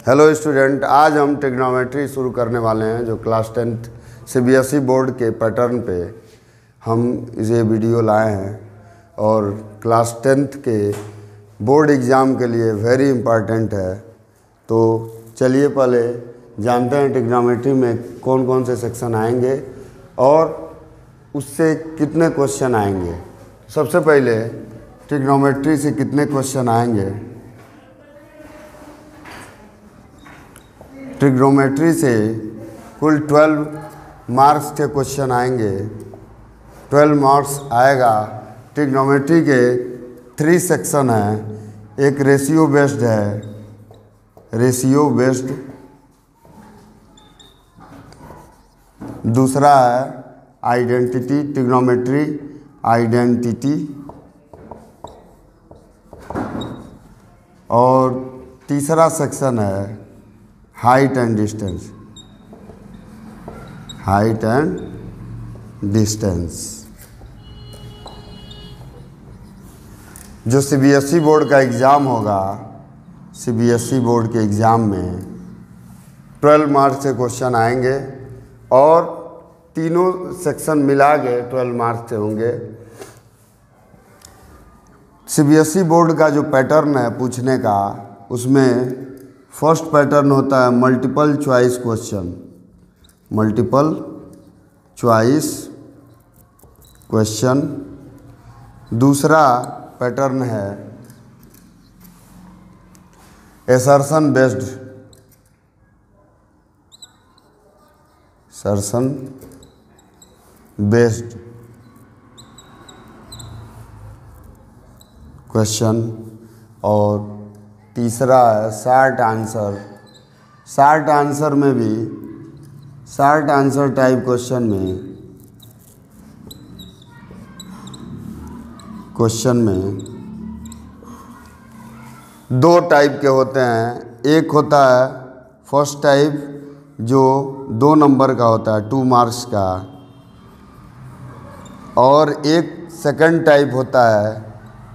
Hello student, आज हम trigonometry शुरू करने वाले हैं। जो क्लास 10th सीबीएसई बोर्ड के पैटर्न पे हम ये वीडियो लाए हैं और क्लास 10th के बोर्ड एग्ज़ाम के लिए वेरी इम्पॉर्टेंट है। तो चलिए पहले जानते हैं ट्रिग्नोमेट्री में कौन कौन से सेक्शन आएंगे और उससे कितने क्वेश्चन आएंगे। सबसे पहले ट्रिग्नोमेट्री से कितने क्वेश्चन आएंगे। ट्रिग्नोमेट्री से कुल 12 मार्क्स के क्वेश्चन आएंगे। 12 मार्क्स आएगा। ट्रिग्नोमेट्री के 3 सेक्शन हैं। एक रेशियो बेस्ड है, रेशियो बेस्ड। दूसरा है आइडेंटिटी, ट्रिग्नोमेट्री आइडेंटिटी। और तीसरा सेक्शन है height and distance, height and distance. जो सीबीएसई बोर्ड का एग्ज़ाम होगा, सीबीएसई बोर्ड के एग्ज़ाम में 12 मार्क्स से क्वेश्चन आएंगे और तीनों सेक्शन मिला के 12 मार्क्स से होंगे। सीबीएसई बोर्ड का जो पैटर्न है पूछने का, उसमें फर्स्ट पैटर्न होता है multiple choice question, multiple choice question. दूसरा पैटर्न है assertion based, assertion based question. और तीसरा है शॉर्ट आंसर। शॉर्ट आंसर में भी, शॉर्ट आंसर टाइप क्वेश्चन में 2 टाइप के होते हैं। एक होता है फर्स्ट टाइप जो 2 नंबर का होता है, 2 मार्क्स का, और एक सेकंड टाइप होता है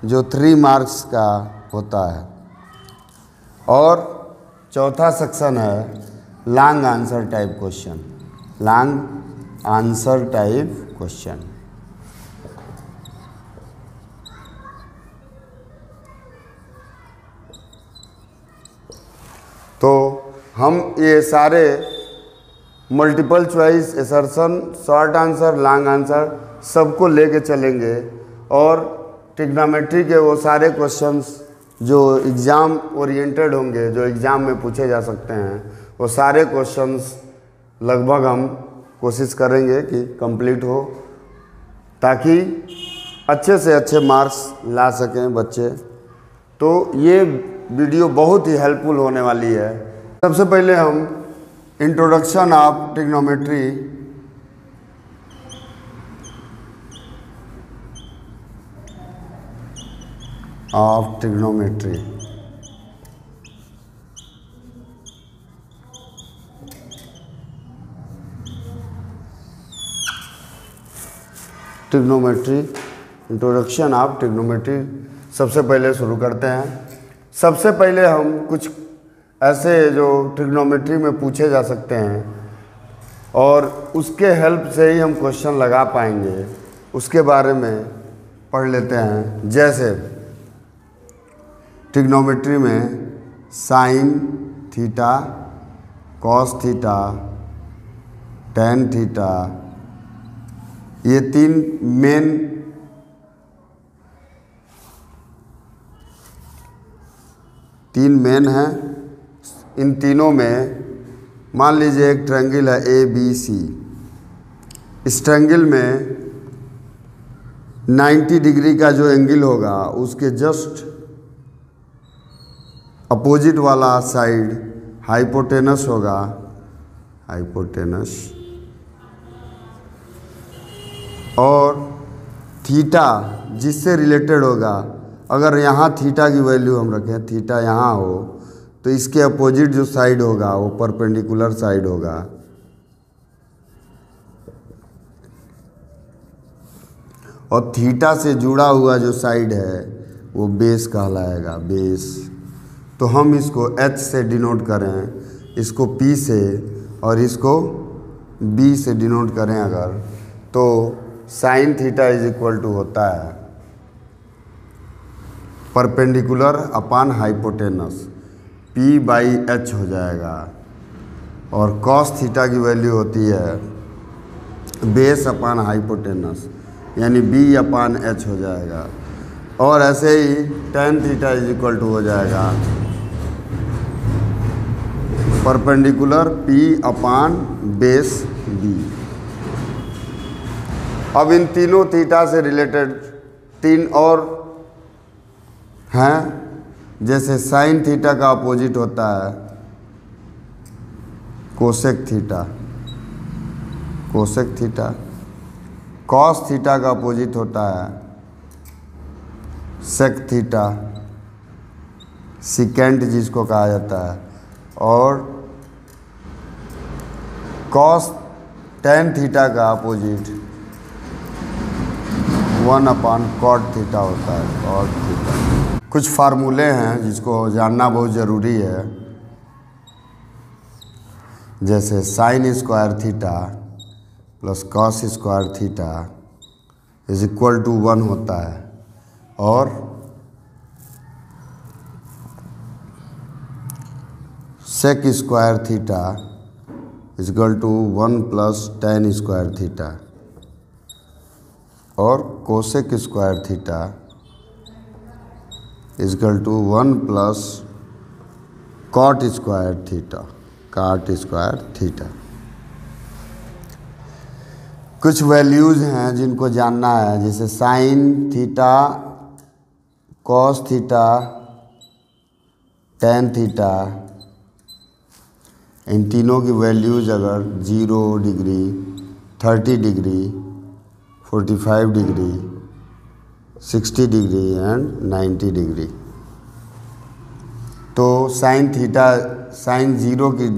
जो 3 मार्क्स का होता है। और चौथा सेक्शन है long answer type question, long answer type question. तो हम ये सारे multiple choice, assertion, short answer, long answer सबको लेके चलेंगे और ट्रिग्नोमेट्री के वो सारे क्वेश्चंस जो एग्ज़ाम ओरिएंटेड होंगे, जो एग्ज़ाम में पूछे जा सकते हैं, वो सारे क्वेश्चंस लगभग हम कोशिश करेंगे कि कंप्लीट हो, ताकि अच्छे से अच्छे मार्क्स ला सकें बच्चे। तो ये वीडियो बहुत ही हेल्पफुल होने वाली है। सबसे पहले हम introduction of trigonometry, of trigonometry. Trigonometry, introduction of trigonometry सबसे पहले शुरू करते हैं। सबसे पहले हम कुछ ऐसे जो ट्रिग्नोमेट्री में पूछे जा सकते हैं और उसके हेल्प से ही हम क्वेश्चन लगा पाएंगे, उसके बारे में पढ़ लेते हैं। जैसे ट्रिग्नोमेट्री में sign theta, cos theta, tan theta, ये 3 मेन हैं। इन तीनों में मान लीजिए एक ट्रायंगल है ABC। इस ट्रायंगल में 90 डिग्री का जो एंगल होगा, उसके जस्ट अपोजिट वाला साइड हाइपोटेनस होगा, हाइपोटेनस। और थीटा जिससे रिलेटेड होगा, अगर यहाँ थीटा की वैल्यू हम रखें, थीटा यहाँ हो, तो इसके अपोजिट जो साइड होगा वो परपेंडिकुलर साइड होगा। और थीटा से जुड़ा हुआ जो साइड है वो बेस कहलाएगा, बेस। तो तो हम इसको h से डिनोट करें, इसको p से और इसको b से डिनोट करें अगर, तो sine theta is equal to होता है perpendicular upon hypotenuse, p by h हो जाएगा। और कॉस थीटा की वैल्यू होती है बेस अपान हाइपोटेनस, यानी b अपान h हो जाएगा। और ऐसे ही tan theta is equal to हो जाएगा perpendicular p upon base b। अब इन तीनों थीटा से रिलेटेड तीन और हैं, जैसे साइन थीटा का अपोजिट होता है cosec theta, cosec theta. Cos theta का अपोजिट होता है सेक थीटा, सिकेंट जिसको कहा जाता है। और कॉस टेन थीटा का अपोजिट 1 अपान कॉट थीटा होता है, कॉट थीटा। कुछ फार्मूले हैं जिसको जानना बहुत ज़रूरी है, जैसे sine square theta plus cos square theta is equal to 1 होता है, और sec square theta is equal to 1 plus tan square theta, और cosec square theta is equal to 1 plus cot square theta, cot square theta. कुछ values हैं जिनको जानना है, जैसे sine theta, cos theta, tan theta, इन तीनों की वैल्यूज़ अगर 0 degree, 30 degree, 45 degree, 60 degree and 90 degree, तो साइन थीटा, साइन 0 की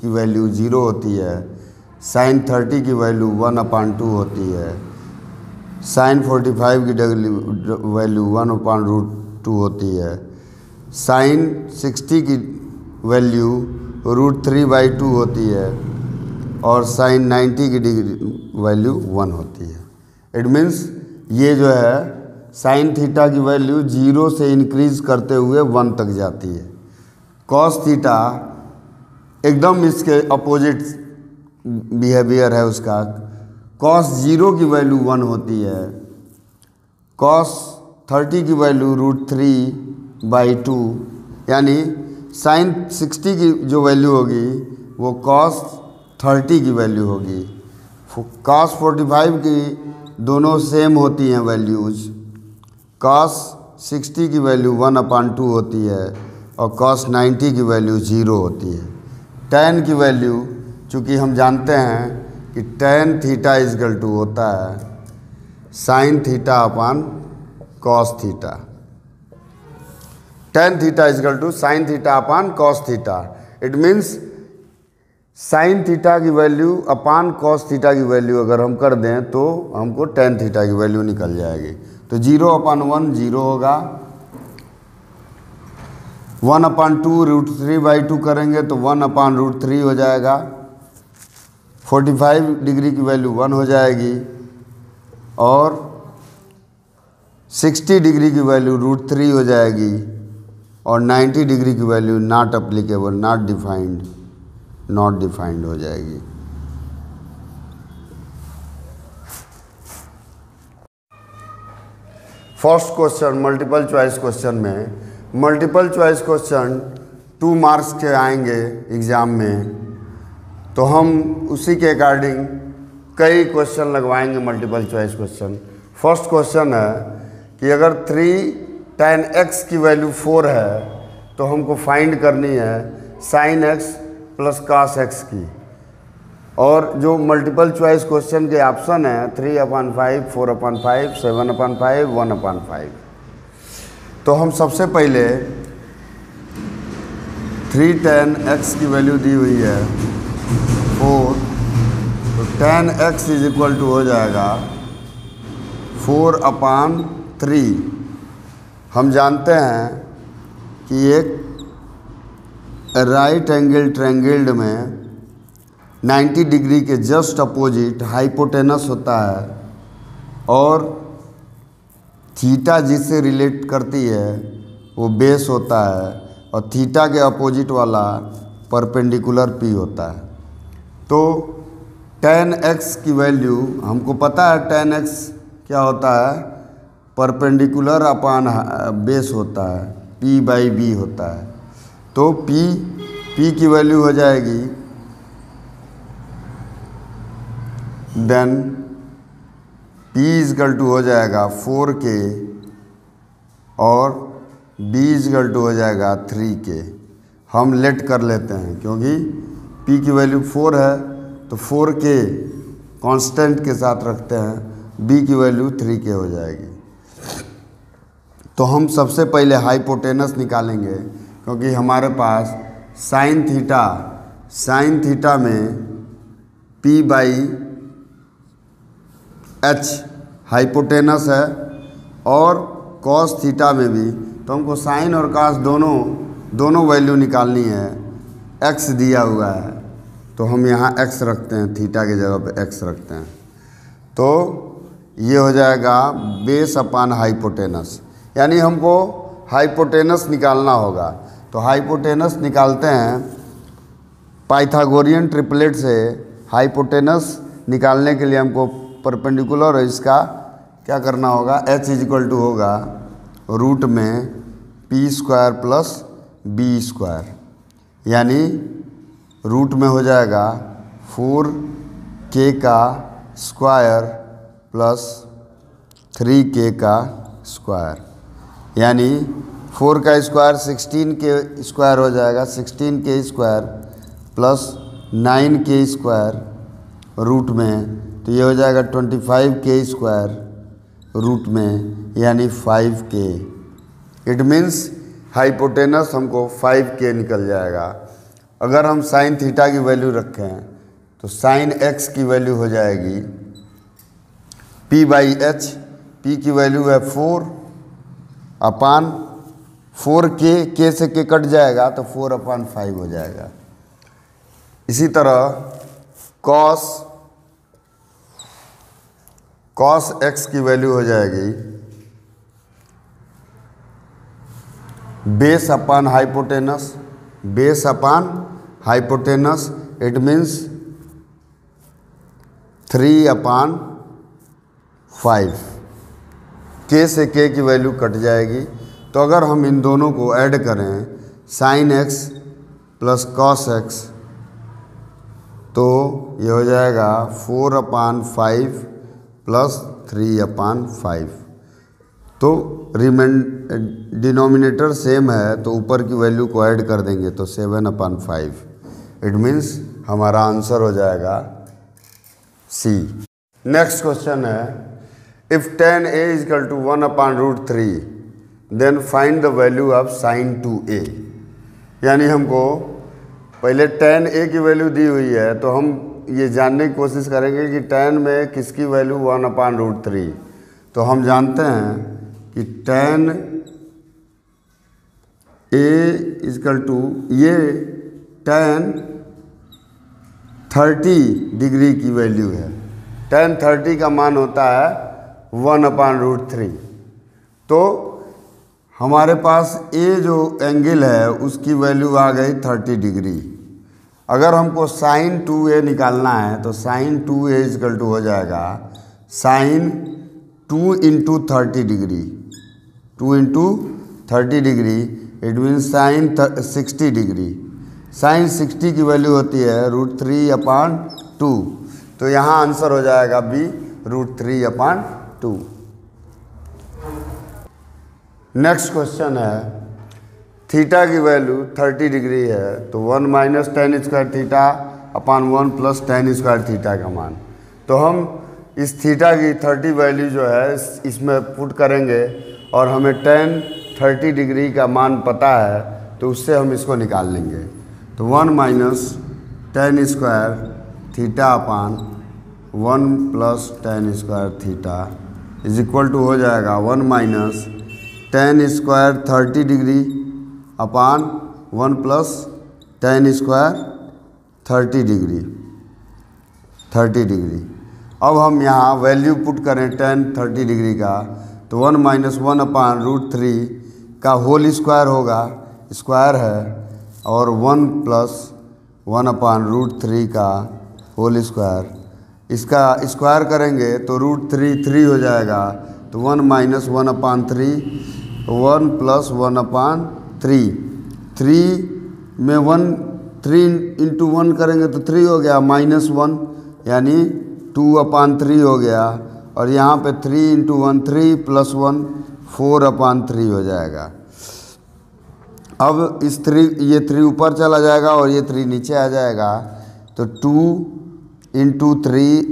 वैल्यू 0 होती है, साइन 30 की वैल्यू 1/2 होती है, साइन 45 की वैल्यू 1/√2 होती है, साइन 60 की वैल्यू √3/2 होती है, और साइन 90 की वैल्यू 1 होती है। इट मीन्स ये जो है साइन थीटा की वैल्यू 0 से इंक्रीज करते हुए 1 तक जाती है। कॉस थीटा एकदम इसके अपोजिट बिहेवियर है उसका, कॉस 0 की वैल्यू 1 होती है, कॉस 30 की वैल्यू √3/2, यानी साइन 60 की जो वैल्यू होगी वो कॉस 30 की वैल्यू होगी। कॉस 45 की दोनों सेम होती हैं वैल्यूज़, कॉस 60 की वैल्यू 1/2 होती है और कॉस 90 की वैल्यू 0 होती है। टेन की वैल्यू, चूँकि हम जानते हैं कि टेन थीटा इजकल टू होता है sine theta upon cos theta, tan theta is equal to sine theta upon cos theta. It means sine theta की वैल्यू अपान कॉस थीटा की वैल्यू अगर हम कर दें तो हमको टेन थीटा की वैल्यू निकल जाएगी। तो 0/1 0 होगा, 1/2 √3/2 करेंगे तो 1/√3 हो जाएगा, 45 डिग्री की वैल्यू 1 हो जाएगी, और 60 डिग्री की वैल्यू √3 हो जाएगी, और 90 डिग्री की value not applicable, not defined हो जाएगी। First question multiple choice question में, मल्टीपल चॉइस क्वेश्चन 2 मार्क्स के आएंगे एग्ज़ाम में, तो हम उसी के अकॉर्डिंग कई क्वेश्चन लगवाएंगे multiple choice question. First question है कि अगर 3 tan x की वैल्यू 4 है तो हमको फाइंड करनी है sin x plus cos x की। और जो मल्टीपल चॉइस क्वेश्चन के ऑप्शन है 3/5, 4/5, 7/5, 1/5। तो हम सबसे पहले 3 tan x की वैल्यू दी हुई है 4, तो tan x is equal to हो जाएगा 4/3। हम जानते हैं कि एक राइट एंगल ट्रायंगल में 90 डिग्री के जस्ट अपोजिट हाइपोटेनस होता है और थीटा जिससे रिलेट करती है वो बेस होता है और थीटा के अपोजिट वाला परपेंडिकुलर पी होता है। तो tan x की वैल्यू हमको पता है, tan x क्या होता है, परपेंडिकुलर अपान बेस होता है, p बाई बी होता है। तो p की वैल्यू हो जाएगी देन p इजकल टू हो जाएगा 4k और b इजकल टू हो जाएगा 3k। हम लेट कर लेते हैं क्योंकि p की वैल्यू 4 है तो 4k कांस्टेंट के साथ रखते हैं, b की वैल्यू 3k हो जाएगी। तो हम सबसे पहले हाइपोटेनस निकालेंगे क्योंकि हमारे पास साइन थीटा में p बाई h हाइपोटेनस है और कॉस थीटा में भी, तो हमको साइन और कॉस दोनों वैल्यू निकालनी है। x दिया हुआ है तो हम यहाँ x रखते हैं, थीटा की जगह पे x रखते हैं। तो ये हो जाएगा बेस अपान हाइपोटेनस, यानी हमको हाइपोटेनस निकालना होगा। तो हाइपोटेनस निकालते हैं पाइथागोरियन ट्रिपलेट से। हाइपोटेनस निकालने के लिए हमको परपेंडिकुलर और इसका क्या करना होगा, h इजक्वल टू होगा रूट में p square plus b square, यानी रूट में हो जाएगा 4k का स्क्वायर प्लस 3k का स्क्वायर, यानी 4 का स्क्वायर 16k स्क्वायर हो जाएगा, 16k square plus 9k square root में, तो ये हो जाएगा 25k स्क्वायर रूट में, यानी 5k। इट मीन्स हाइपोटेनस हमको 5k निकल जाएगा। अगर हम साइन थीटा की वैल्यू रखें तो साइन x की वैल्यू हो जाएगी p बाई एच, p की वैल्यू है 4 अपान 4k, k से k कट जाएगा तो 4 अपान 5 हो जाएगा। इसी तरह cos x की वैल्यू हो जाएगी base upon hypotenuse, it means 3 upon 5, k से k की वैल्यू कट जाएगी। तो अगर हम इन दोनों को ऐड करें sine x plus cos x तो ये हो जाएगा 4 अपान 5 प्लस 3 अपान 5। तो डिनोमिनेटर सेम है तो ऊपर की वैल्यू को ऐड कर देंगे तो 7 अपान 5। इट मीन्स हमारा आंसर हो जाएगा सी। नेक्स्ट क्वेश्चन है if tan a is equal to 1 upon root 3 then find the value of sine 2a। यानी हमको पहले tan a की वैल्यू दी हुई है तो हम ये जानने की कोशिश करेंगे कि tan में किसकी वैल्यू 1 अपान रूट 3। तो हम जानते हैं कि tan a इजकल टू ये tan 30 डिग्री की वैल्यू है। tan 30 का मान होता है 1 अपान रूट 3। तो हमारे पास a जो एंगल है उसकी वैल्यू आ गई 30 डिग्री। अगर हमको साइन 2a निकालना है तो साइन 2a इजकल टू हो जाएगा sine 2 into 30 degree, 2 into 30 degree, it means sine 60 degree. Sine 60 की वैल्यू होती है रूट 3 अपान 2। तो यहाँ आंसर हो जाएगा बी रूट 3 अपान 2। नेक्स्ट क्वेश्चन है थीटा की वैल्यू 30 डिग्री है तो 1 minus tan square theta upon 1 plus tan square theta का मान। तो हम इस थीटा की 30 वैल्यू जो है इसमें पुट करेंगे और हमें tan 30 डिग्री का मान पता है तो उससे हम इसको निकाल लेंगे। तो 1 minus tan square theta upon 1 plus tan square theta is equal to हो जाएगा 1 minus tan square 30 degree upon 1 plus tan square 30 degree. अब हम यहाँ वैल्यू पुट करें tan 30 डिग्री का, तो 1 - 1/√3 का होल स्क्वायर होगा, स्क्वायर है, और 1 + 1/√3 का होल स्क्वायर। इसका स्क्वायर करेंगे तो √3 3 हो जाएगा, तो 1 - 1/3 1 + 1/3। 3 में 1 3 × 1 करेंगे तो 3 हो गया, -1 यानी 2/3 हो गया, और यहाँ पे 3 × 1 3 + 1 4/3 हो जाएगा। अब इस 3 ये 3 ऊपर चला जाएगा और ये 3 नीचे आ जाएगा, तो 2 × 3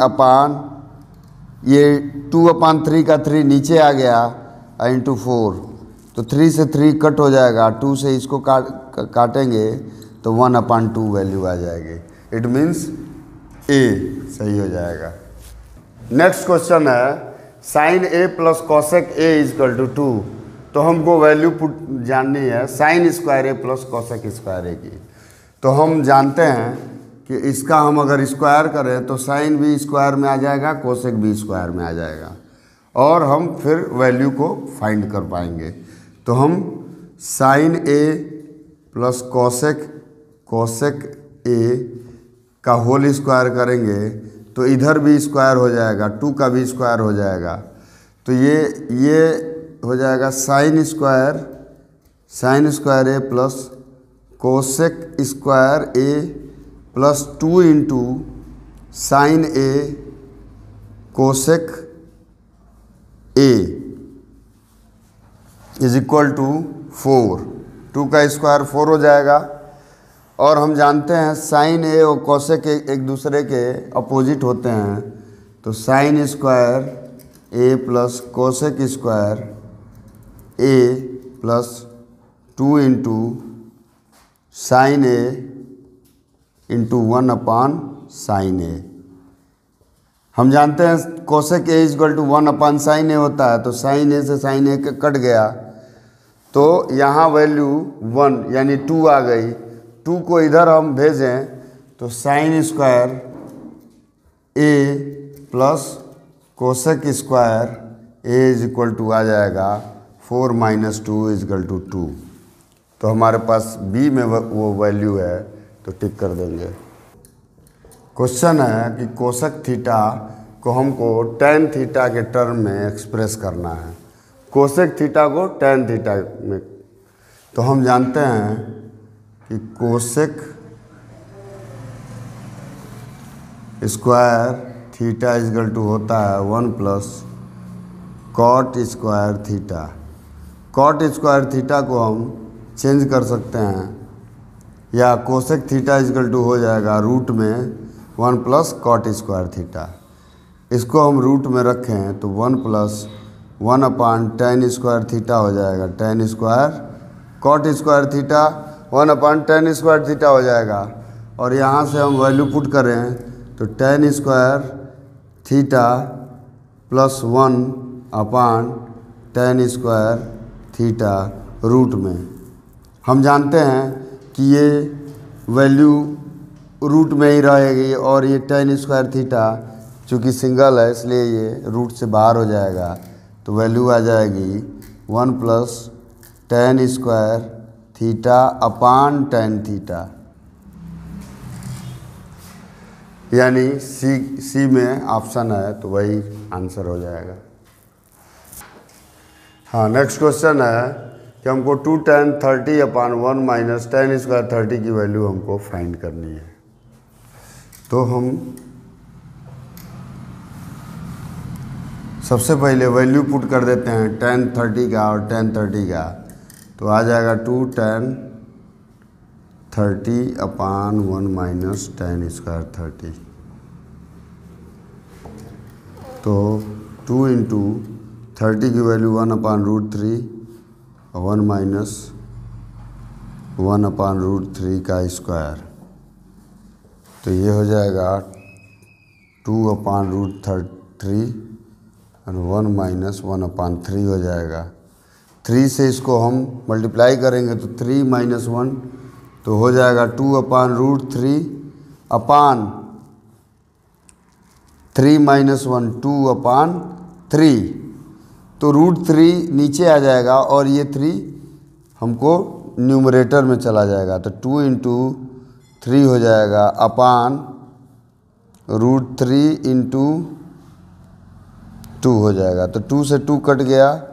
ये 2/3 का 3 नीचे आ गया × 4, तो 3 से 3 कट हो जाएगा, 2 से इसको काटेंगे तो 1/2 वैल्यू आ जाएगी। इट मीन्स ए सही हो जाएगा। नेक्स्ट क्वेश्चन है sin A + cosec A = 2। तो हमको वैल्यू पुट जाननी है sin square A + cosec square A की। तो हम जानते हैं कि इसका हम अगर स्क्वायर करें तो sin भी स्क्वायर में आ जाएगा, cosec भी स्क्वायर में आ जाएगा, और हम फिर वैल्यू को फाइंड कर पाएंगे। तो हम sin A + cosec A का होल स्क्वायर करेंगे तो इधर भी स्क्वायर हो जाएगा, 2 का भी स्क्वायर हो जाएगा, तो ये हो जाएगा sin square A + cosec square A + 2 × sin A cosec A = 4। 2 का स्क्वायर 4 हो जाएगा, और हम जानते हैं sin A और cosec एक दूसरे के अपोजिट होते हैं, तो sin square A + cosec square A + 2 × sin A × 1/sin A। हम जानते हैं cosec A = 1/sin A होता है, तो sin A से sin A कट गया, तो यहाँ वैल्यू 1 यानी 2 आ गई। 2 को इधर हम भेजें तो sin square A + cosec square A = आ जाएगा 4 - 2 = 2। तो हमारे पास B में वो वैल्यू है, तो टिक कर देंगे। क्वेश्चन है कि कोसेक थीटा को हमको tan थीटा के टर्म में एक्सप्रेस करना है, कोसेक थीटा को tan थीटा में। तो हम जानते हैं कि कोसेक स्क्वायर थीटा = होता है 1 + cot square theta. cot square theta को हम चेंज कर सकते हैं, या कोसेक थीटा = हो जाएगा रूट में 1 + cot स्क्वायर थीटा। इसको हम रूट में रखें तो 1 + 1/tan स्क्वायर थीटा हो जाएगा, tan square cot square theta 1/tan square theta हो जाएगा। और यहाँ से हम वैल्यू पुट करें तो tan square theta + 1/tan square theta root में। हम जानते हैं कि ये वैल्यू रूट में ही रहेगी, और ये tan स्क्वायर थीटा चूँकि सिंगल है इसलिए ये रूट से बाहर हो जाएगा, तो वैल्यू आ जाएगी 1 + tan स्क्वायर थीटा/tan थीटा, यानी सी में ऑप्शन है, तो वही आंसर हो जाएगा। हाँ, नेक्स्ट क्वेश्चन है कि हमको 2 tan 30/1 - tan स्क्वायर 30 की वैल्यू हमको फाइंड करनी है। तो हम सबसे पहले वैल्यू पुट कर देते हैं tan 30 का और tan 30 का, तो आ जाएगा 2 tan 30/1 - tan स्क्वायर 30। तो 2 × 30 की वैल्यू 1/√3 और 1 - 1/√3 का स्क्वायर, तो ये हो जाएगा 2/√3 और 1 - 1/3 हो जाएगा। 3 से इसको हम मल्टीप्लाई करेंगे तो 3 - 1 तो हो जाएगा 2/√3 अपान 3 - 1 2/3। तो √3 नीचे आ जाएगा और ये 3 हमको न्यूमरेटर में चला जाएगा, तो 2 × 3 हो जाएगा अपान √3 × 2 हो जाएगा। तो 2 से 2 कट गया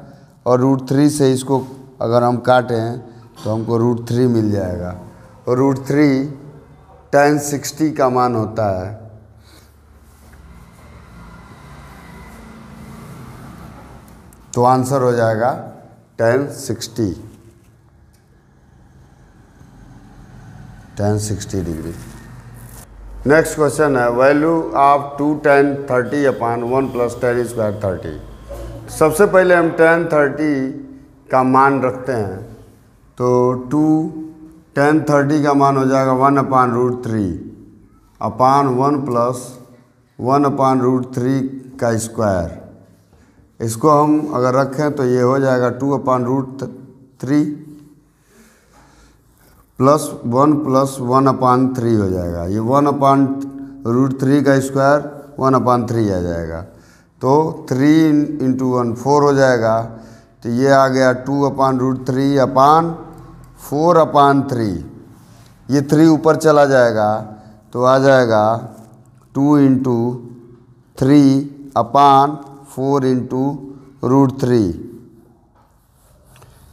और √3 से इसको अगर हम काटें तो हमको √3 मिल जाएगा, और √3 tan 60 का मान होता है। तो आंसर हो जाएगा tan 60 डिग्री। नेक्स्ट क्वेश्चन है वैल्यू ऑफ 2 tan 30/1 + tan² 30। सबसे पहले हम tan 30 का मान रखते हैं, तो 2 tan 30 का मान हो जाएगा 1/√3 अपान 1 + 1/√3 का स्क्वायर। इसको हम अगर रखें तो ये हो जाएगा 2/√3 + 1 + 1/3 हो जाएगा। ये 1/√3 का स्क्वायर 1/3 आ जाएगा, तो 3 × 1 4 हो जाएगा। तो ये आ गया 2/√3 अपान 4/3। ये 3 ऊपर चला जाएगा तो आ जाएगा 2 × 3 अपान 4 × √3।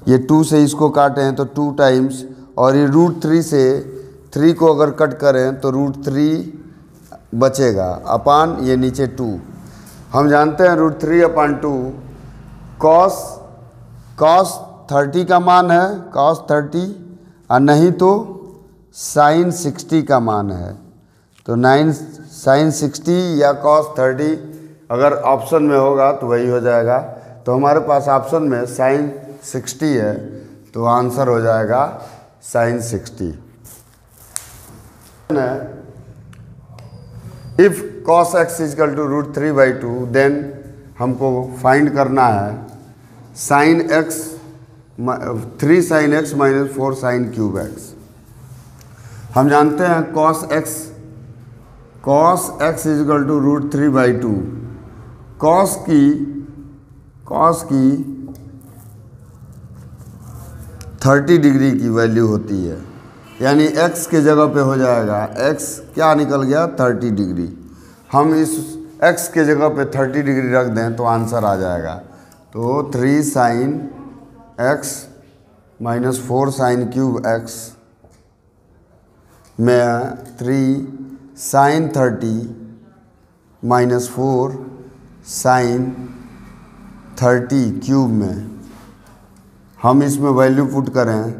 ये 2 से इसको काटें तो 2 टाइम्स, और ये √3 से 3 को अगर कट करें तो √3 बचेगा अपान ये नीचे 2। हम जानते हैं √3/2 cos 30 का मान है, cos 30, और नहीं तो sin 60 का मान है। तो sin 60 या cos 30 अगर ऑप्शन में होगा तो वही हो जाएगा। तो हमारे पास ऑप्शन में sin 60 है, तो आंसर हो जाएगा sin 60। If cos x = √3/2 then हमको फाइंड करना है sin x 3 sin x - 4 sin³ x। हम जानते हैं cos x = √3/2। cos की 30 डिग्री की वैल्यू होती है, यानी x के जगह पे हो जाएगा, x क्या निकल गया 30 डिग्री। हम इस x के जगह पे 30 डिग्री रख दें तो आंसर आ जाएगा। तो 3 sin x - 4 sin³ x में 3 sin 30 - 4 sin 30³ में हम इसमें वैल्यू पुट करें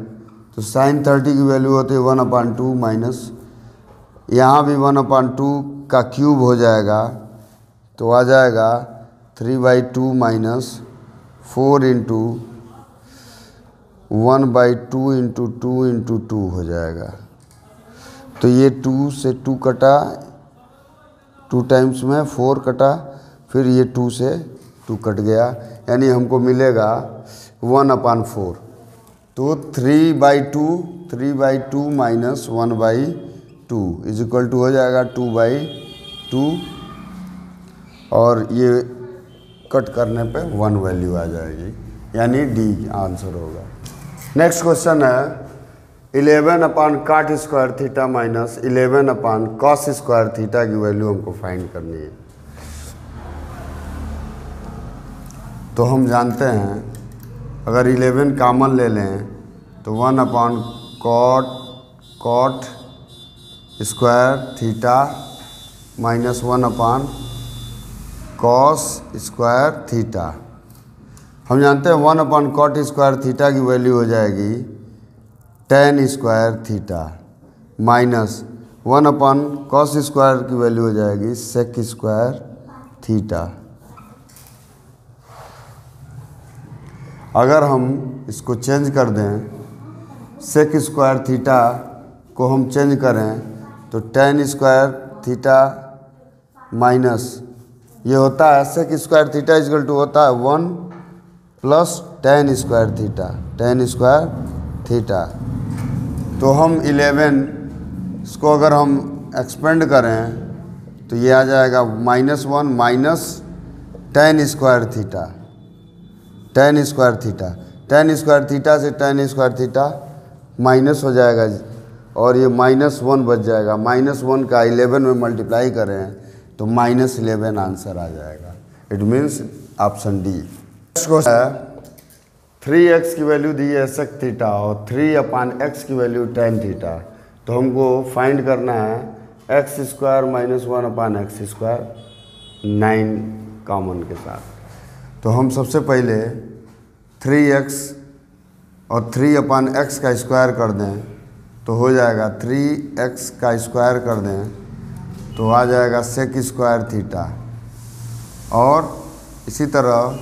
तो sin 30 की वैल्यू होती है 1/2 माइनस, यहाँ भी 1/2 का क्यूब हो जाएगा, तो आ जाएगा 3/2 माइनस 4 × 1/2 × 2 × 2 हो जाएगा। तो ये 2 से 2 कटा, 2 टाइम्स में 4 कटा, फिर ये 2 से 2 कट गया, यानी हमको मिलेगा 1/4। तो 3/2 माइनस 1/2 = हो जाएगा 2/2, और ये कट करने पे 1 वैल्यू आ जाएगी, यानी डी आंसर होगा। नेक्स्ट क्वेश्चन है 11/cot² theta minus 11/cos² theta की वैल्यू हमको फाइंड करनी है। तो हम जानते हैं अगर 11 कॉमन ले लें तो 1/cot² theta minus 1/cos² theta. हम जानते हैं 1/cot² थीटा की वैल्यू हो जाएगी tan² थीटा माइनस 1/cos² की वैल्यू हो जाएगी sec² थीटा। अगर हम इसको चेंज कर दें, sec² थीटा को हम चेंज करें तो tan² थीटा माइनस ये होता है sec² थीटा = होता है 1 + tan² थीटा, tan² थीटा तो हम 11 इसको अगर हम एक्सपेंड करें तो ये आ जाएगा -1 minus tan square theta, tan square theta, tan square theta से tan स्क्वायर थीटा माइनस हो जाएगा और ये -1 बच जाएगा। -1 का 11 में मल्टीप्लाई करें तो -11 आंसर आ जाएगा। It means option D. Next question है 3x की वैल्यू दी है sec थीटा और 3/x की वैल्यू tan थीटा। तो हमको फाइंड करना है x square minus 1/x², 9 common के साथ। तो हम सबसे पहले 3x और 3/x का स्क्वायर कर दें तो हो जाएगा 3x का स्क्वायर कर दें तो आ जाएगा sec स्क्वायर थीटा, और इसी तरह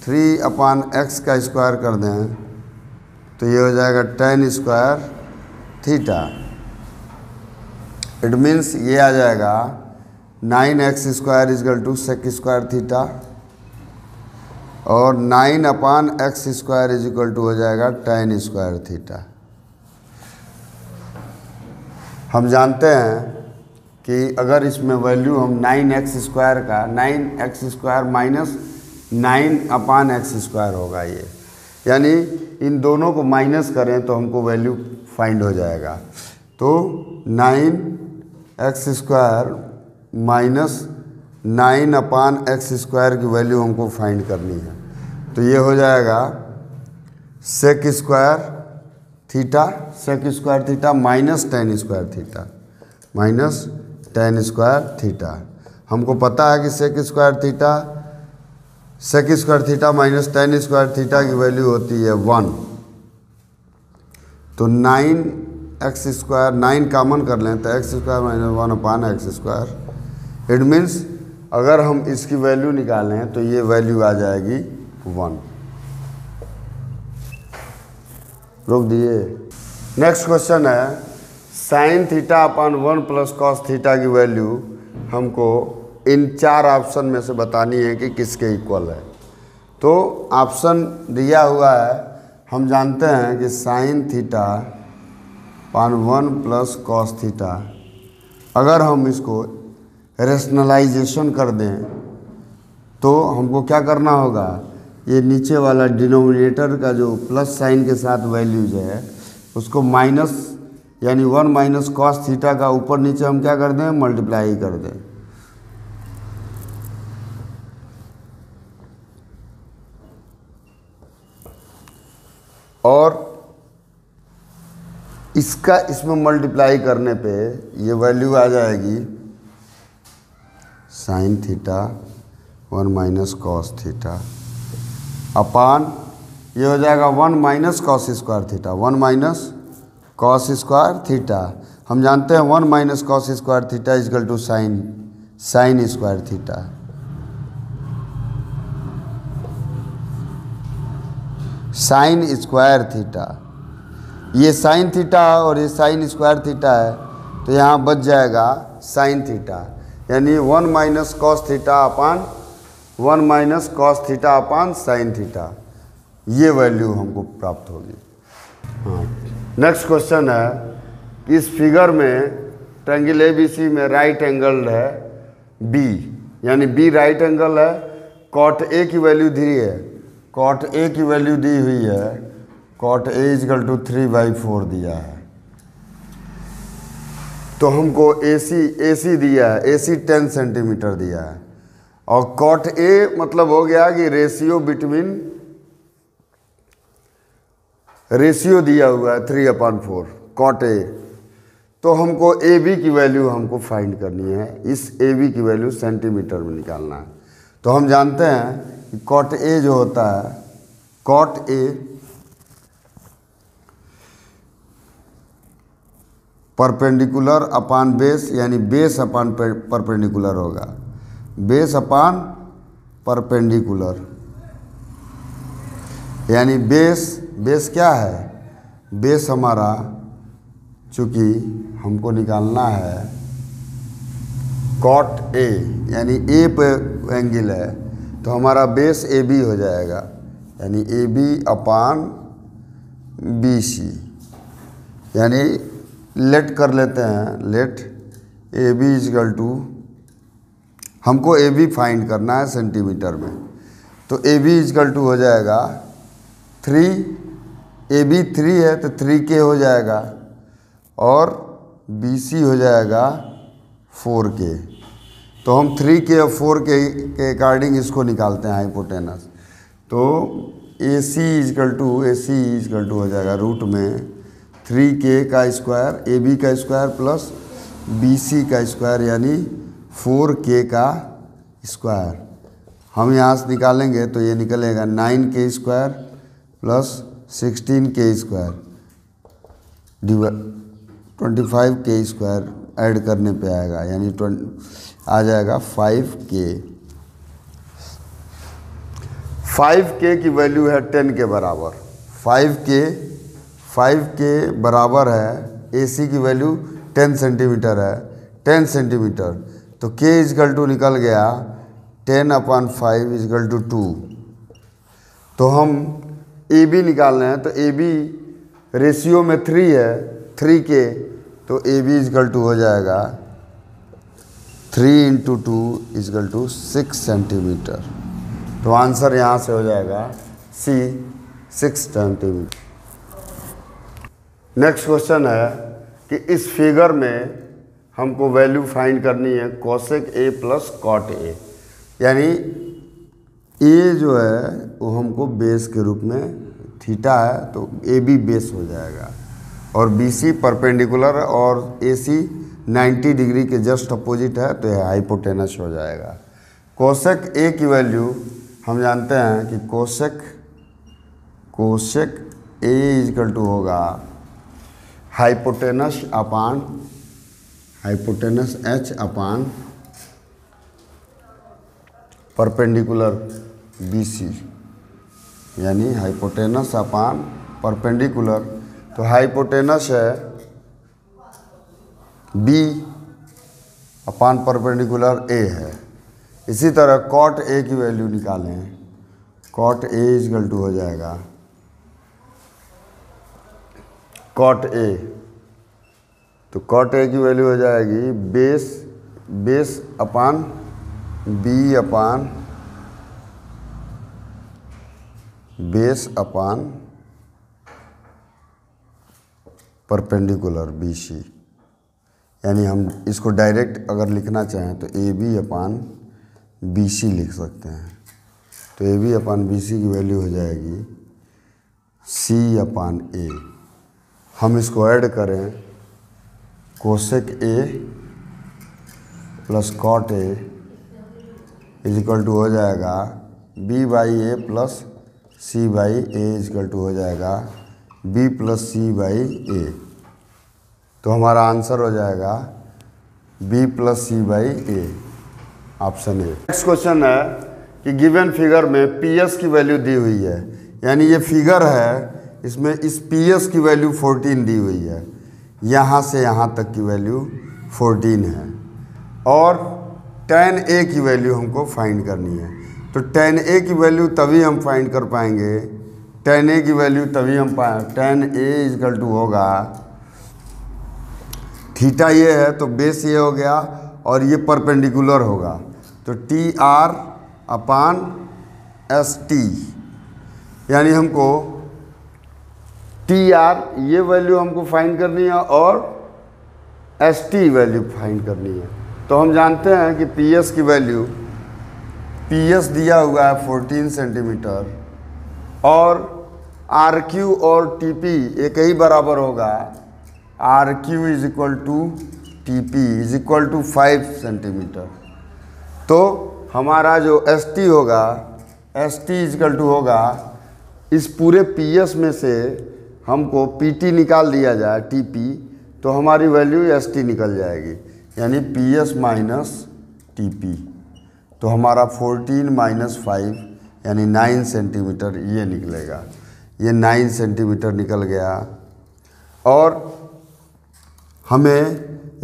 3/x का स्क्वायर कर दें तो ये हो जाएगा tan square theta. It means ये आ जाएगा 9x² sec स्क्वायर थीटा और 9/x² हो जाएगा tan स्क्वायर थीटा। हम जानते हैं कि अगर इसमें वैल्यू हम 9x² का 9x² माइनस 9/x² होगा ये, यानी इन दोनों को माइनस करें तो हमको वैल्यू फाइंड हो जाएगा। तो 9x² माइनस 9/x² की वैल्यू हमको फाइंड करनी है। तो ये हो जाएगा sec square theta minus tan square theta, minus tan square theta. हमको पता है कि sec square theta minus tan square theta की वैल्यू होती है 1। तो 9x², 9 कॉमन कर लें तो x² minus 1/x²। It means अगर हम इसकी वैल्यू निकालें तो ये वैल्यू आ जाएगी 1। रोक दिए। नेक्स्ट क्वेश्चन है sin θ/1 प्लस cos थीटा की वैल्यू हमको इन 4 ऑप्शन में से बतानी है कि किसके इक्वल है। तो ऑप्शन दिया हुआ है, हम जानते हैं कि sin θ/1 प्लस cos थीटा, अगर हम इसको रेशनलाइजेशन कर दें तो हमको क्या करना होगा, ये नीचे वाला डिनोमिनेटर का जो प्लस साइन के साथ वैल्यूज है उसको माइनस, यानी 1 माइनस cos थीटा का ऊपर नीचे हम क्या कर दें, मल्टीप्लाई कर दें। और इसका इसमें मल्टीप्लाई करने पे ये वैल्यू आ जाएगी sin θ/1 minus cos theta upon ये हो जाएगा 1 minus cos square theta, 1 minus cos square theta. हम जानते हैं 1 minus cos square theta is equal to sine square theta. Sine square theta, ये साइन थीटा और ये साइन स्क्वायर थीटा है तो यहाँ बच जाएगा साइन थीटा, यानी 1 minus cos theta upon 1 minus cos theta अपान साइन थीटा, ये वैल्यू हमको प्राप्त होगी। हाँ, नेक्स्ट क्वेश्चन है इस फिगर में ट्रायंगल ABC में राइट एंगल है B, यानी B राइट एंगल है, cot A की वैल्यू दी है, cot A की वैल्यू दी हुई है, cot A इजकल टू 3/4 दिया है। तो हमको AC दिया है, AC 10 सेंटीमीटर दिया है और cot A मतलब हो गया कि रेशियो दिया हुआ है 3/4 cot A। तो हमको AB की वैल्यू हमको फाइंड करनी है, इस AB की वैल्यू सेंटीमीटर में निकालना है। तो हम जानते हैं कि cot A जो होता है, cot A perpendicular upon base, यानी बेस अपान परपेंडिकुलर होगा, बेस अपान परपेंडिकुलर, यानी बेस क्या है, बेस हमारा चूँकि हमको निकालना है cot A, यानी A पे एंगल है तो हमारा बेस AB हो जाएगा, यानी AB अपान BC। यानी लेट कर लेते हैं, let A B is equal to, हमको ए बी फाइंड करना है सेंटीमीटर में, तो ए बी इजकल टू हो जाएगा 3, ए बी 3 है तो 3K हो जाएगा और बी सी हो जाएगा 4K। तो हम 3K और 4K के अकॉर्डिंग इसको निकालते हैं हाइपोटेनस। तो ए सी इजकल टू हो जाएगा रूट में 3K का स्क्वायर ए बी का स्क्वायर प्लस बी सी का स्क्वायर यानी 4K का स्क्वायर। हम यहाँ से निकालेंगे तो ये निकलेगा 9K square plus 16K square 25K square add करने पे आएगा, यानी आ जाएगा 5K। 5K की वैल्यू है 10 के बराबर। 5K बराबर है, AC की वैल्यू 10 सेंटीमीटर है, 10 सेंटीमीटर तो K इजकल टू निकल गया 10/5 इजकल टू 2। तो हम AB निकाल रहे हैं तो AB रेशियो में 3 है, 3K, तो AB इजकल टू हो जाएगा 3 × 2 इजकल टू 6 सेंटीमीटर। तो आंसर यहाँ से हो जाएगा C 6 सेंटीमीटर। नेक्स्ट क्वेश्चन है कि इस फिगर में हमको वैल्यू फाइंड करनी है cosec A plus cot A, यानी A जो है वो हमको बेस के रूप में थीटा है तो AB बेस हो जाएगा और BC परपेंडिकुलर और AC 90 डिग्री के जस्ट अपोजिट है तो यह हाइपोटेनस हो जाएगा। कोसेक A की वैल्यू हम जानते हैं कि कोसेक A इजकल टू होगा hypotenuse H upon perpendicular BC, यानी हाइपोटेनस अपान परपेंडिकुलर, तो हाइपोटेनस है B अपान परपेंडिकुलर A है। इसी तरह कॉट A की वैल्यू निकालें, कॉट A इजकल टू हो जाएगा कॉट A, तो कॉट A की वैल्यू हो जाएगी बेस अपान B अपान बेस अपान परपेंडिकुलर BC, यानी हम इसको डायरेक्ट अगर लिखना चाहें तो AB अपान BC लिख सकते हैं। तो AB अपान BC की वैल्यू हो जाएगी C अपान A। हम इसको ऐड करें cosec A plus cot A is equal to हो जाएगा B/A plus C/A is equal to हो जाएगा B प्लस C/A। तो हमारा आंसर हो जाएगा B plus C/A, option A. Next question है कि गिवन फिगर में PS की वैल्यू दी हुई है, यानी ये फिगर है इसमें इस PS की वैल्यू 14 दी हुई है, यहाँ से यहाँ तक की वैल्यू 14 है और tan A की वैल्यू हमको फाइंड करनी है। तो tan A की वैल्यू तभी हम फाइंड कर पाएंगे, tan A की वैल्यू तभी हम tan A इजकल टू होगा थीटा ये है तो बेस ये हो गया और ये परपेंडिकुलर होगा तो TR अपान ST, यानी हमको TR ये वैल्यू हमको फाइंड करनी है और ST वैल्यू फाइंड करनी है। तो हम जानते हैं कि PS की वैल्यू, PS दिया हुआ है 14 सेंटीमीटर और RQ और TP एक ही बराबर होगा, RQ is equal to TP is equal to 5 centimetre. तो हमारा जो ST होगा, ST इजकल टू होगा इस पूरे PS में से हमको PT निकाल दिया जाए TP, तो हमारी वैल्यू ST निकल जाएगी, यानी PS माइनस TP। तो हमारा 14 माइनस 5 यानी 9 सेंटीमीटर ये निकलेगा, ये 9 सेंटीमीटर निकल गया। और हमें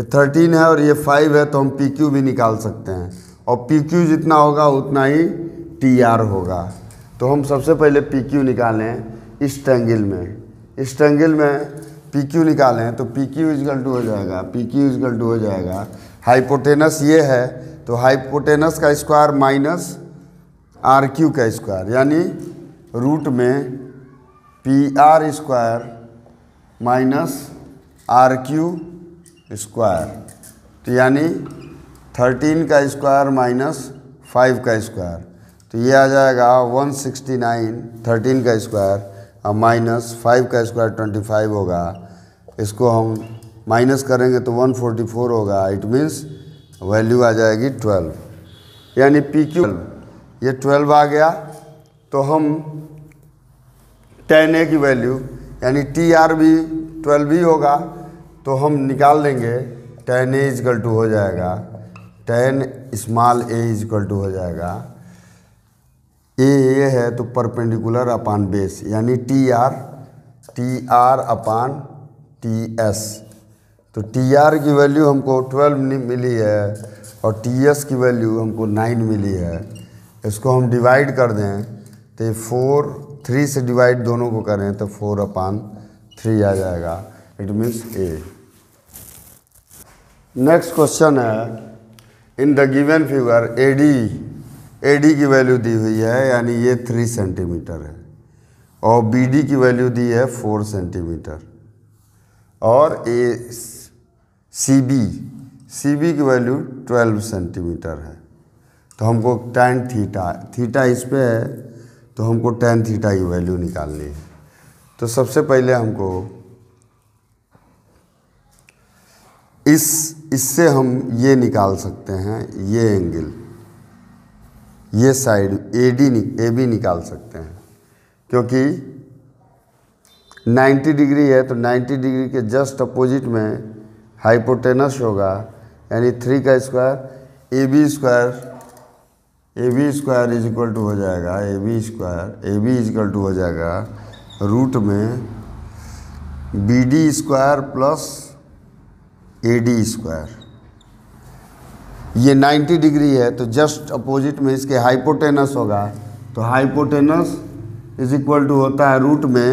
13 है और ये 5 है तो हम PQ भी निकाल सकते हैं और PQ जितना होगा उतना ही TR होगा। तो हम सबसे पहले PQ निकालें इस ट्रायंगल में। इस ट्रायंगल में पी क्यू निकालें तो पी क्यू इजकल टू हो जाएगा, पी क्यू इजकल टू हो जाएगा, हाइपोटेनस ये है तो हाइपोटेनस का स्क्वायर माइनस आर क्यू का स्क्वायर, यानी रूट में P R square minus R Q square, तो यानी 13 का स्क्वायर माइनस 5 का स्क्वायर, तो ये आ जाएगा 169, 13 का स्क्वायर और माइनस 5 का स्क्वायर 25 होगा। इसको हम माइनस करेंगे तो 144 होगा। इट मीन्स वैल्यू आ जाएगी 12, यानी पी क्यू ये 12 आ गया। तो हम tan A की वैल्यू यानी टी आर भी 12 ही होगा, तो हम निकाल लेंगे tan A इजकल टू हो जाएगा, tan small a is equal to हो जाएगा, ये है तो परपेंडिकुलर अपान बेस, यानी T R upon T S. तो टी आर की वैल्यू हमको 12 मिली है और टी एस की वैल्यू हमको 9 मिली है। इसको हम डिवाइड कर दें तो 3 से डिवाइड दोनों को करें तो 4/3 आ जाएगा। It means A. Next question है, in the given figure AD की वैल्यू दी हुई है, यानी ये 3 सेंटीमीटर है, और बीडी की वैल्यू दी है 4 सेंटीमीटर, और सीबी की वैल्यू 12 सेंटीमीटर है। तो हमको tan थीटा इस पे है, तो हमको tan थीटा की वैल्यू निकालनी है। तो सबसे पहले हमको इससे हम ये निकाल सकते हैं, ये एंगल, ये साइड ए बी निकाल सकते हैं, क्योंकि 90 डिग्री है तो 90 डिग्री के जस्ट अपोजिट में हाइपोटेनस होगा, यानी 3 का square A B square is equal to हो जाएगा, ए बी इजक्वल टू हो जाएगा रूट में B D square plus A D square. ये 90 डिग्री है तो जस्ट अपोजिट में इसके हाइपोटेनस होगा, तो हाइपोटेनस इज इक्वल टू होता है रूट में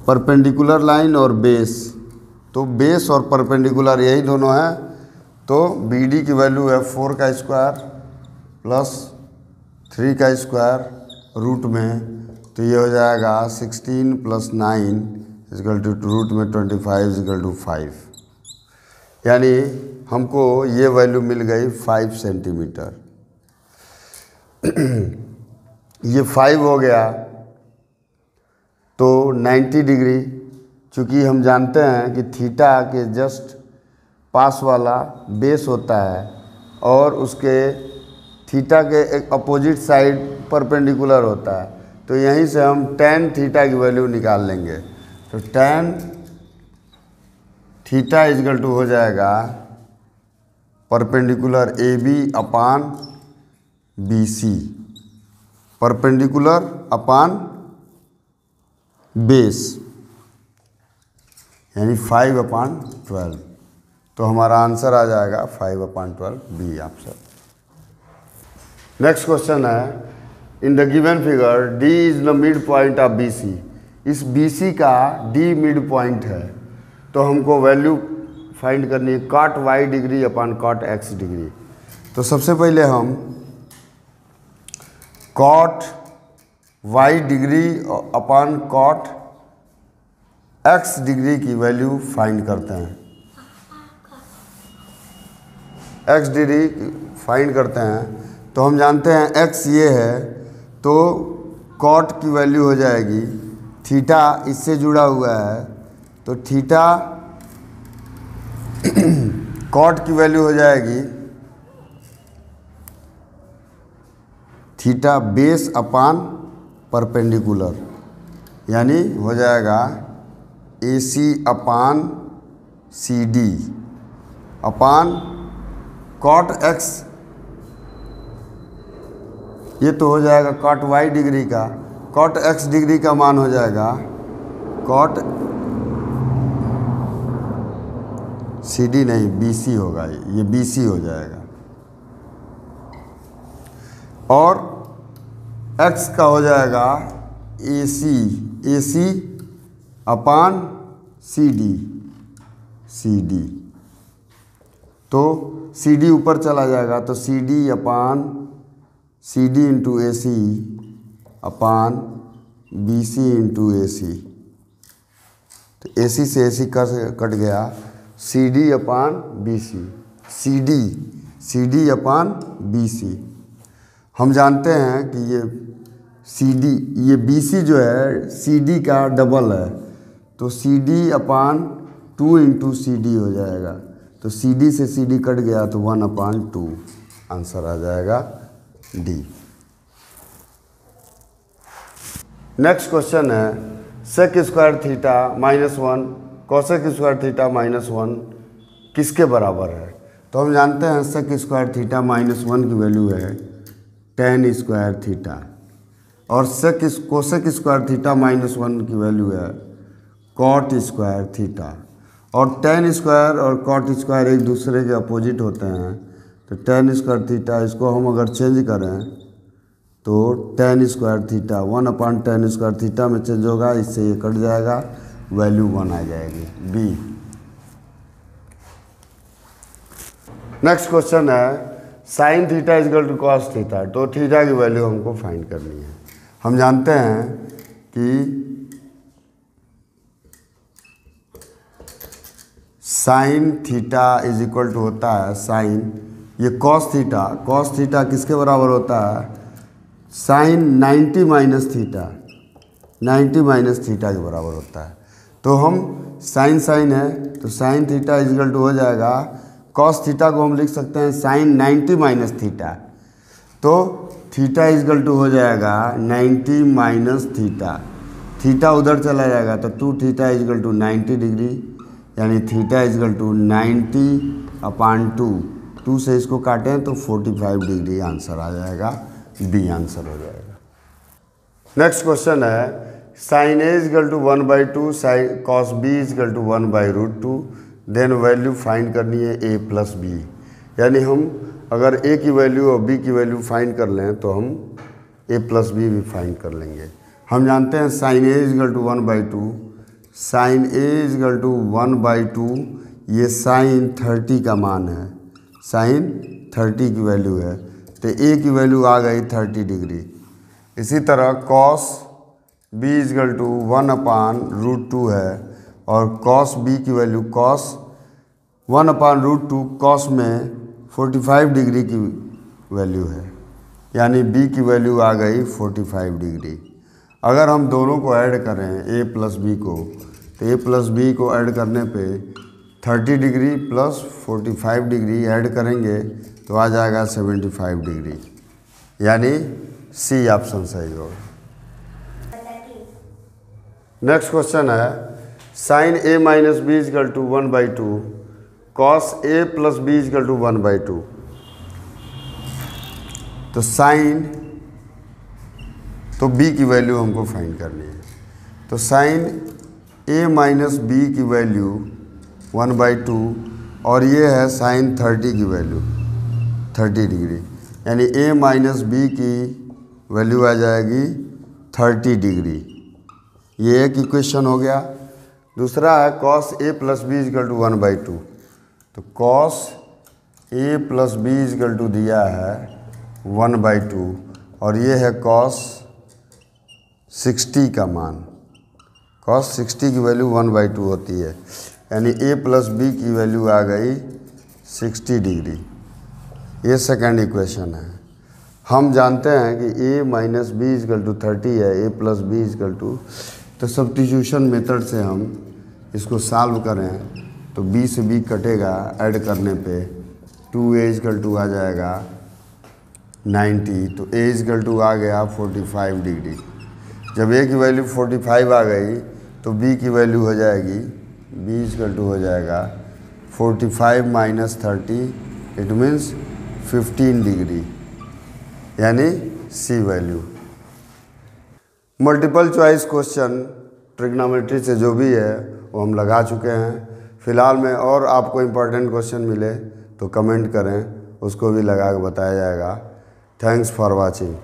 परपेंडिकुलर लाइन और बेस। तो बेस और परपेंडिकुलर यही दोनों हैं, तो बी डी की वैल्यू है 4 का स्क्वायर प्लस 3 का स्क्वायर रूट में, तो ये हो जाएगा 16 प्लस 9 इजकल टू रूट में 25 इजकल टू 5, यानी हमको ये वैल्यू मिल गई 5 सेंटीमीटर। ये 5 हो गया, तो 90 डिग्री, चूँकि हम जानते हैं कि थीटा के जस्ट पास वाला बेस होता है और उसके थीटा के एक अपोजिट साइड परपेंडिकुलर होता है, तो यहीं से हम tan थीटा की वैल्यू निकाल लेंगे। तो tan थीटा इजकल टू हो जाएगा perpendicular A B upon B C, perpendicular upon base, यानी 5/12। तो हमारा आंसर आ जाएगा 5/12 बी ऑप्शन। नेक्स्ट क्वेश्चन है, in the given figure D is the mid point of B C. इस बी सी का D mid point है, तो हमको वैल्यू फाइंड करनी है cot y डिग्री अपान cot x डिग्री। तो सबसे पहले हम cot y डिग्री अपान cot x डिग्री की वैल्यू फाइंड करते हैं। x डिग्री फाइंड करते हैं, तो हम जानते हैं x ये है, तो cot की वैल्यू हो जाएगी, थीटा इससे जुड़ा हुआ है, तो थीटा cot की वैल्यू हो जाएगी थीटा बेस अपान परपेंडिकुलर, यानी हो जाएगा AC अपान CD अपान cot x, ये तो हो जाएगा cot y डिग्री का, cot x डिग्री का मान हो जाएगा cot CD नहीं BC होगा, ये BC हो जाएगा, और x का हो जाएगा AC अपान सी डी, तो सी डी ऊपर चला जाएगा तो सी डी अपान सी डी इंटू ए सी अपान बी सी इंटू ए सी। तो ए सी से ए सी कट गया, सी डी अपान बी सी, सी डी अपान बी सी। हम जानते हैं कि ये सी डी, ये बी सी जो है सी डी का डबल है, तो सी डी अपान 2 इंटू सी डी हो जाएगा। तो सी डी से सी डी कट गया तो 1/2, आंसर आ जाएगा डी। नेक्स्ट क्वेश्चन है sec square theta -1 cosec square theta -1 किसके बराबर है। तो हम जानते हैं सेक स्क्वायर थीटा -1 की वैल्यू है tan स्क्वायर थीटा, और कोसेक स्क्वायर थीटा -1 की वैल्यू है कॉट स्क्वायर थीटा। और tan स्क्वायर और कॉट स्क्वायर एक दूसरे के अपोजिट होते हैं, तो tan स्क्वायर थीटा इसको हम अगर चेंज करें तो tan square theta 1/tan square theta में चेंज होगा, इससे ये कट जाएगा, वैल्यू 1 आ जाएगी, बी। नेक्स्ट क्वेश्चन है sine theta is equal to cos theta, तो थीटा की वैल्यू हमको फाइंड करनी है। हम जानते हैं कि sine theta is equal to होता है साइन, ये कॉस थीटा किसके बराबर होता है, साइन 90 माइनस थीटा के बराबर होता है। तो हम साइन है तो sine theta is equal to हो जाएगा, कॉस थीटा को हम लिख सकते हैं साइन 90 माइनस थीटा, तो थीटा इज इक्वल टू हो जाएगा 90 माइनस थीटा उधर चला जाएगा तो 2 theta is equal to 90 degree, यानी थीटा इज इक्वल टू 90/2, 2 से इसको काटें तो 45 डिग्री, आंसर आ जाएगा बी, आंसर हो जाएगा। नेक्स्ट क्वेश्चन है sine A is equal to 1/2 sine cos B is equal to 1/√2, then value find करनी है a प्लस बी, यानी हम अगर a की वैल्यू और b की वैल्यू फाइंड कर लें तो हम a प्लस बी भी फाइंड कर लेंगे। हम जानते हैं sine a is equal to 1/2, sine a is equal to 1/2, ये साइन 30 का मान है, साइन 30 की वैल्यू है, तो a की वैल्यू आ गई 30 डिग्री। इसी तरह cos b is equal to 1/√2 है, और कॉस b की वैल्यू कॉस 1/√2 कॉस में 45 डिग्री की वैल्यू है, यानी b की वैल्यू आ गई 45 डिग्री। अगर हम दोनों को ऐड करें a प्लस बी को, तो a प्लस बी को ऐड करने पे 30 डिग्री प्लस 45 डिग्री ऐड करेंगे तो आ जाएगा 75 डिग्री, यानी सी ऑप्शन सही होगा। नेक्स्ट क्वेश्चन है sine a minus B is equal to 1/2 cos a plus B is equal to 1/2, तो साइन, तो b की वैल्यू हमको फाइंड करनी है। तो साइन a माइनस बी की वैल्यू 1/2, और ये है साइन 30 की वैल्यू 30 डिग्री, यानी a माइनस बी की वैल्यू आ जाएगी 30 डिग्री। ये एक इक्वेशन हो गया। दूसरा है cos a plus B is equal to 1/2, तो cos a plus B is equal to दिया है 1/2, और ये है कॉस 60 का मान, कॉस 60 की वैल्यू 1/2 होती है, यानी a प्लस बी की वैल्यू आ गई 60 डिग्री। ये सेकेंड इक्वेशन है। हम जानते हैं कि a minus B is equal to 30 है, a plus B is equal to, तो सब्स्टिट्यूशन मेथड से हम इसको सॉल्व करें तो b से b कटेगा, ऐड करने पे 2a इज इक्वल टू आ जाएगा 90, तो a इज इक्वल टू आ गया 45 डिग्री। जब a की वैल्यू 45 आ गई तो b की वैल्यू हो जाएगी, b इज इक्वल टू हो जाएगा 45 माइनस 30, इट मीन्स 15 डिग्री, यानी C value. Multiple choice question trigonometry से जो भी है वो हम लगा चुके हैं। फ़िलहाल में और आपको इम्पोर्टेंट क्वेश्चन मिले तो कमेंट करें, उसको भी लगा के बताया जाएगा। Thanks for watching.